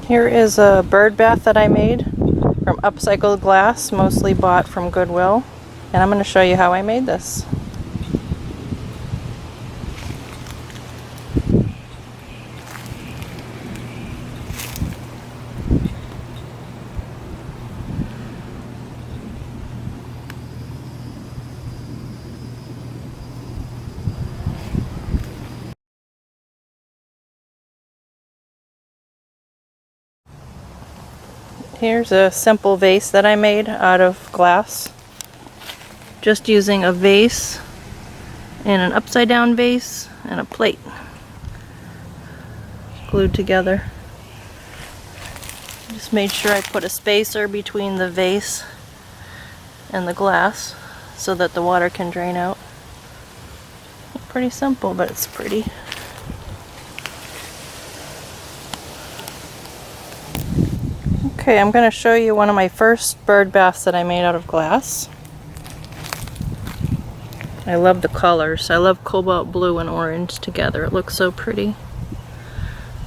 Here is a bird bath that I made from Upcycled Glass, mostly bought from Goodwill. And I'm going to show you how I made this. Here's a simple vase that I made out of glass. Just using a vase and an upside down vase and a plate glued together. Just made sure I put a spacer between the vase and the glass so that the water can drain out. Pretty simple, but it's pretty. Okay, I'm going to show you one of my first bird baths that I made out of glass. I love the colors. I love cobalt blue and orange together. It looks so pretty.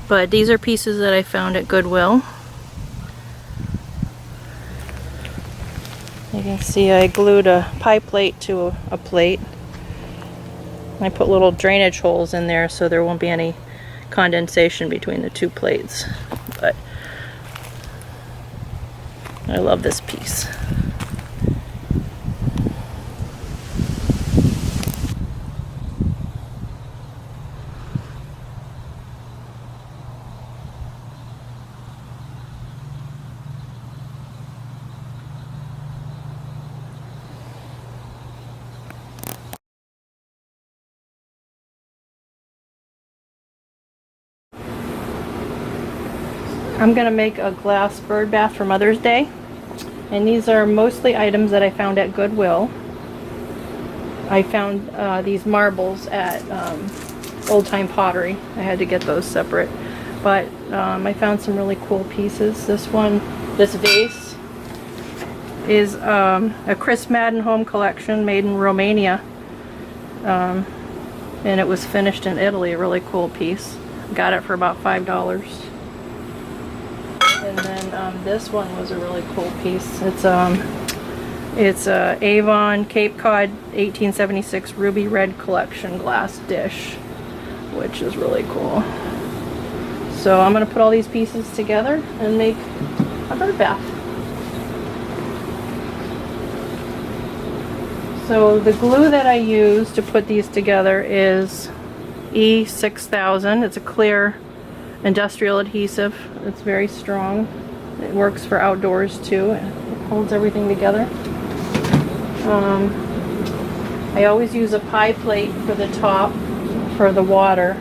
But these are pieces that I found at Goodwill. You can see I glued a pie plate to a plate. I put little drainage holes in there so there won't be any condensation between the two plates. But I love this piece. I'm going to make a glass bird bath for Mother's Day, and these are mostly items that I found at Goodwill. I found these marbles at Old Time Pottery. I had to get those separate, but I found some really cool pieces. This vase is a Chris Madden home collection made in Romania, and it was finished in Italy. A really cool piece. Got it for about $5. And then this one was a really cool piece. It's a Avon Cape Cod 1876 Ruby Red Collection glass dish, which is really cool. So I'm going to put all these pieces together and make a bird bath. So the glue that I use to put these together is E6000. It's a clear industrial adhesive. It's very strong. It works for outdoors too. It holds everything together. I always use a pie plate for the top for the water,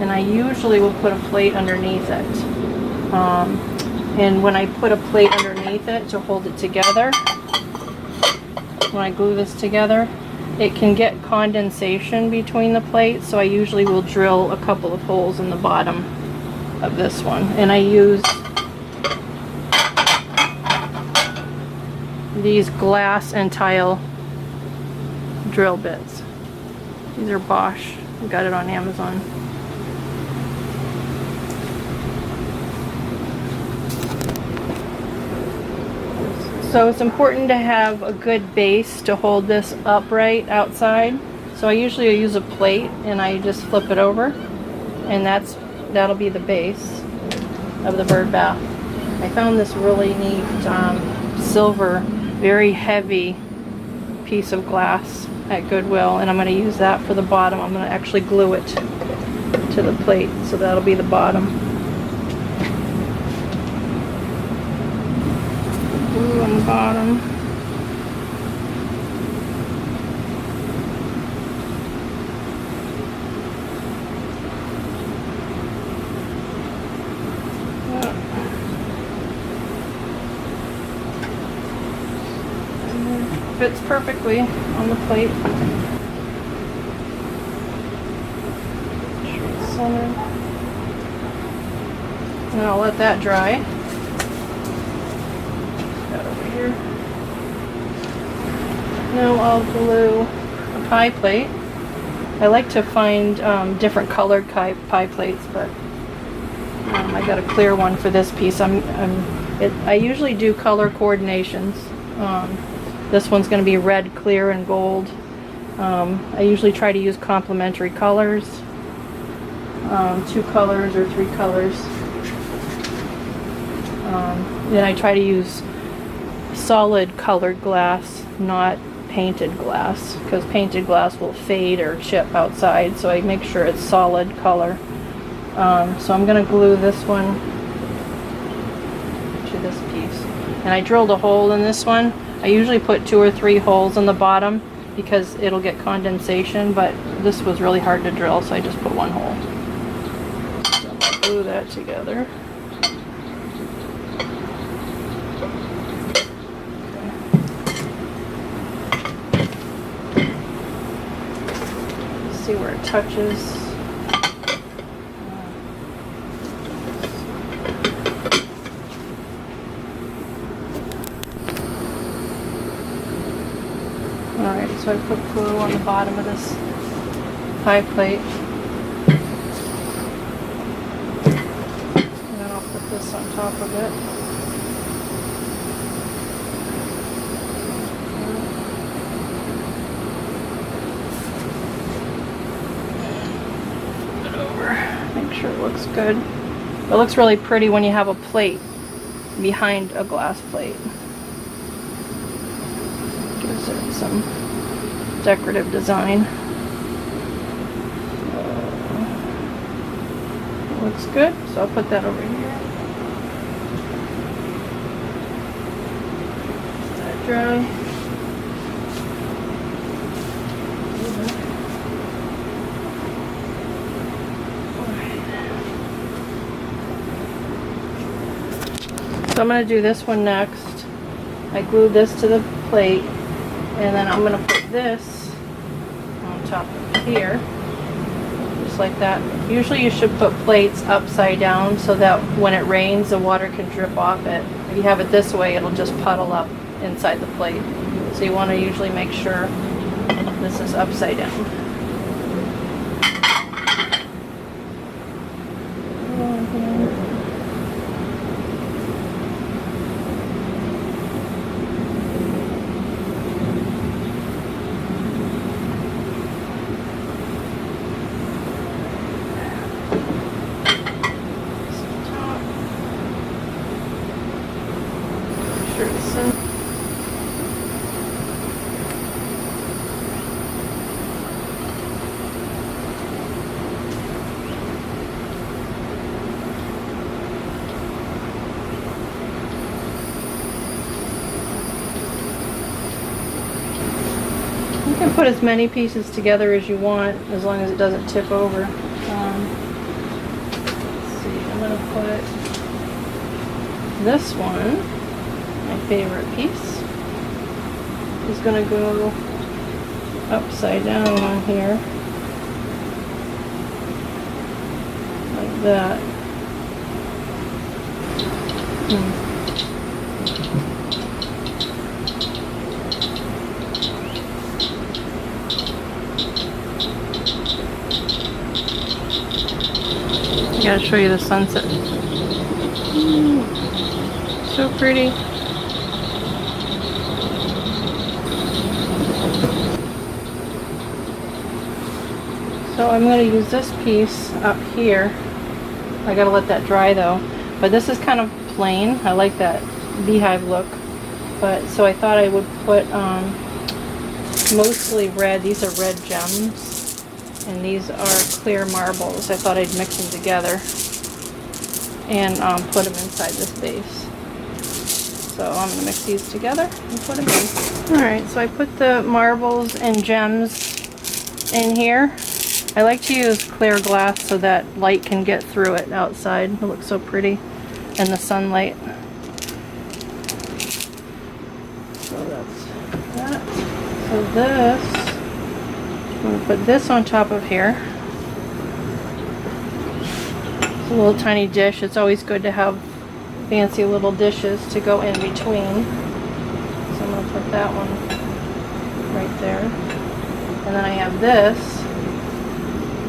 and I usually will put a plate underneath it. And when I put a plate underneath it to hold it together, when I glue this together, it can get condensation between the plates, so I usually will drill a couple of holes in the bottom of this one, and I use these glass and tile drill bits. These are Bosch. I got it on Amazon. So it's important to have a good base to hold this upright outside. So I usually use a plate and I just flip it over, and that'll be the base of the bird bath. I found this really neat silver, very heavy piece of glass at Goodwill, and I'm going to use that for the bottom. I'm going to actually glue it to the plate, so that'll be the bottom. Glue on the bottom. Fits perfectly on the plate. Center. And I'll let that dry. That over here. Now I'll glue a pie plate. I like to find different colored pie plates, but I got a clear one for this piece. I usually do color coordinations. This one's going to be red, clear, and gold. I usually try to use complementary colors, 2 colors or 3 colors. Then I try to use solid colored glass, not painted glass, because painted glass will fade or chip outside, so I make sure it's solid color. So I'm going to glue this one to this piece. And I drilled a hole in this one. I usually put 2 or 3 holes in the bottom because it'll get condensation, but this was really hard to drill, so I just put 1 hole. So I'm going to glue that together. See where it touches. Alright, so I put glue on the bottom of this pie plate. And then I'll put this on top of it. Make sure it looks good. It looks really pretty when you have a plate behind a glass plate. Gives it some decorative design. It looks good, so I'll put that over here. Let that dry. So I'm going to do this one next. I glued this to the plate, and then I'm going to put this on top of here, just like that. Usually you should put plates upside down so that when it rains the water can drip off it. If you have it this way, it'll just puddle up inside the plate. So you want to usually make sure this is upside down. You can put as many pieces together as you want, as long as it doesn't tip over. Let's see, I'm going to put this one, my favorite piece, is going to go upside down on here, like that. I gotta show you the sunset. So pretty. So I'm going to use this piece up here. I gotta let that dry though. But this is kind of plain. I like that beehive look. But so I thought I would put mostly red. These are red gems. And these are clear marbles. I thought I'd mix them together and put them inside this vase. So I'm going to mix these together and put them in. Alright, so I put the marbles and gems in here. I like to use clear glass so that light can get through it outside. It looks so pretty in the sunlight. So that's that. So this, I'm going to put this on top of here. It's a little tiny dish. It's always good to have fancy little dishes to go in between. So I'm going to put that one right there. And then I have this.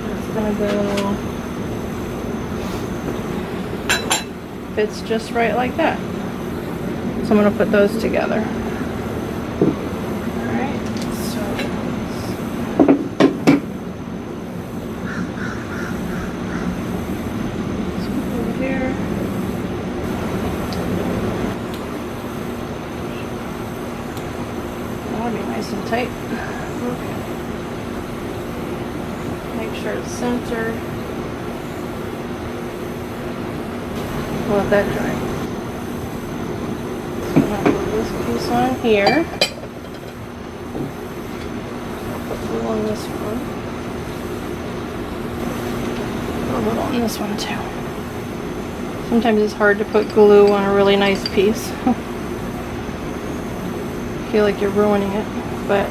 It's going to go fits just right like that. So I'm going to put those together. Alright, so let's put over here. That'll be nice and tight. Okay. Make sure it's centered. We'll let that dry. So I'm going to put this piece on here. I'll put glue on this one. A little on this one too. Sometimes it's hard to put glue on a really nice piece. Feel like you're ruining it, but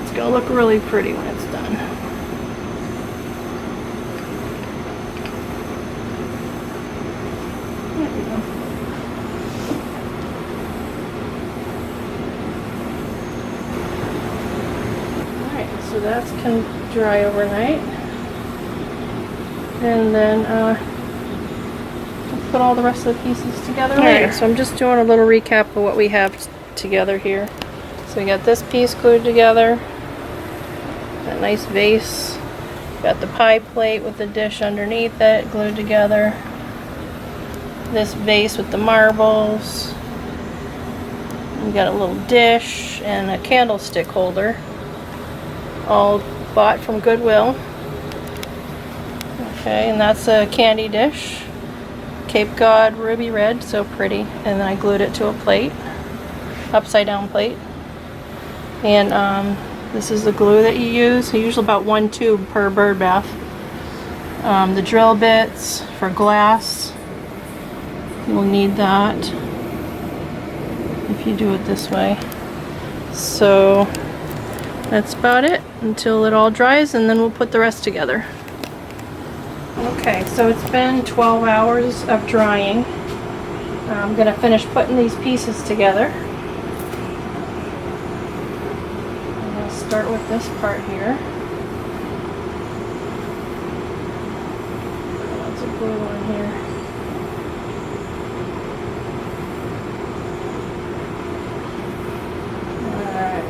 it's going to look really pretty when it's done. There we go. Alright, so that's can dry overnight. And then we'll put all the rest of the pieces together later. Alright, so I'm just doing a little recap of what we have together here. So we got this piece glued together. That nice vase. Got the pie plate with the dish underneath it glued together. This vase with the marbles. We got a little dish and a candlestick holder. All bought from Goodwill. Okay, and that's a candy dish. Cape Cod ruby red, so pretty. And then I glued it to a plate. Upside down plate. And this is the glue that you use. You use about 1 tube per bird bath. The drill bits for glass. You'll need that if you do it this way. So that's about it until it all dries, and then we'll put the rest together. Okay, so it's been 12 hours of drying. I'm going to finish putting these pieces together. Start with this part here. Lots of glue on here. Alright.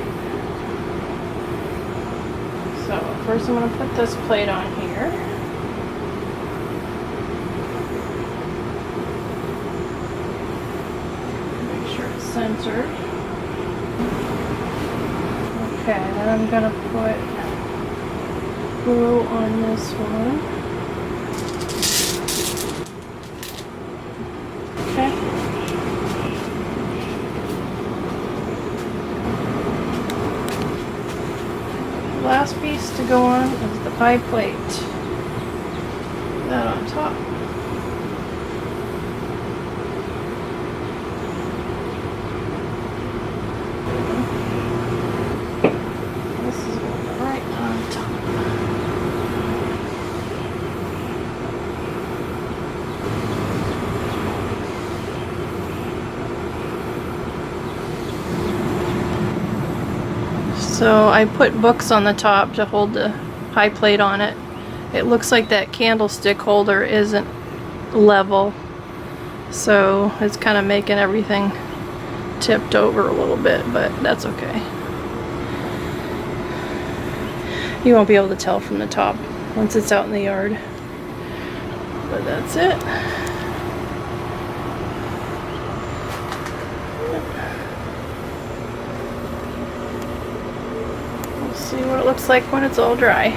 So first I'm going to put this plate on here. Make sure it's centered. Okay, then I'm going to put glue on this one. Okay. The last piece to go on is the pie plate. Put that on top. So I put books on the top to hold the pie plate on it. It looks like that candlestick holder isn't level, so it's kind of making everything tipped over a little bit, but that's okay. You won't be able to tell from the top once it's out in the yard, but that's it. See what it looks like when it's all dry.